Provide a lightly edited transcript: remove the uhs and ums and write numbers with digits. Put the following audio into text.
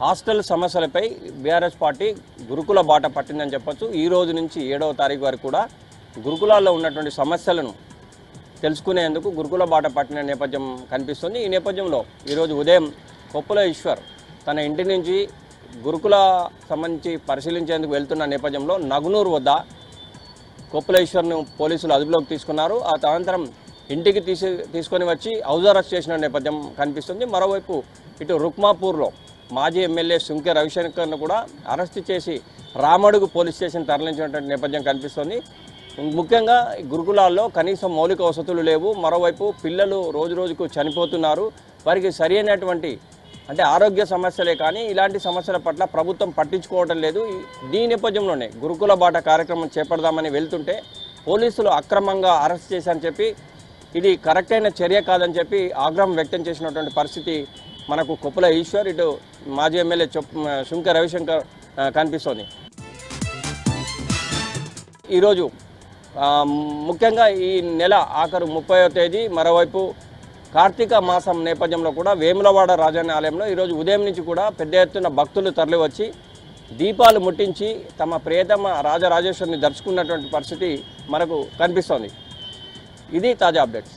Hostel సమస్యలపై BRS party గురుకుల బాట పట్టిందని చెప్పొచ్చు। ఈ రోజు నుంచి 7వ తారీఖు వరకు కూడా గురుకులాల్లో ఉన్నటువంటి సమస్యలను తెలుసుకునేందుకు గురుకుల బాట పట్టిన నేపథ్యం కనిపిస్తుంది। ఈ నేపథ్యంలో ఈరోజు ఉదయం కొప్పుల ఈశ్వర్ తన ఇంటి నుంచి గురుకుల సంబంధించి పరిశీలించేందుకు వెళ్తున్న నేపథ్యంలో నగునూరు వద్ద కొప్పుల ఈశ్వర్ను పోలీసులు అదుపులోకి తీసుకున్నారు। ఆ తదనంతరం ఇంటికి తీసుకొని వచ్చి హౌస్ అరెస్ట్ చేసిన నేపథ్యం కనిపిస్తుంది। మరోవైపు ఇటు రుక్మాపూర్లో మాజీ ఎమ్మెల్యే సుంకె రవిశంకర్ను కూడా అరెస్ట్ చేసి రామడుగు పోలీస్ స్టేషన్ తరలించినటువంటి నేపథ్యం కనిపిస్తుంది। ముఖ్యంగా గురుకులాల్లో కనీసం మౌలిక వసతులు లేవు। మరోవైపు పిల్లలు రోజురోజుకు చనిపోతున్నారు। వారికి సరైనటువంటి అంటే ఆరోగ్య సమస్యలే కానీ ఇలాంటి సమస్యల పట్ల ప్రభుత్వం పట్టించుకోవడం లేదు। దీని నేపథ్యంలోనే గురుకుల బాట కార్యక్రమం చేపడదామని వెళ్తుంటే పోలీసులు అక్రమంగా అరెస్ట్ చేశారని చెప్పి ఇది కరెక్ట్ అయిన చర్య కాదని చెప్పి ఆగ్రహం వ్యక్తం చేసినటువంటి పరిస్థితి మనకు కొప్పుల ఈశ్వర్ ఇటు మాజీ ఎమ్మెల్యే సుంకె రవిశంకర్ కనిపిస్తోంది। ఈరోజు ముఖ్యంగా ఈ నెల ఆఖరు 30వ తేదీ మరోవైపు కార్తీక మాసం నేపథ్యంలో కూడా వేములవాడ రాజాని ఆలయంలో ఈరోజు ఉదయం నుంచి కూడా పెద్ద ఎత్తున భక్తులు తరలివచ్చి దీపాలు ముట్టించి తమ ప్రియతమ రాజరాజేశ్వరిని దర్శించుకున్నటువంటి పరిస్థితి మనకు కనిపిస్తోంది। ఇది తాజా అప్డేట్స్।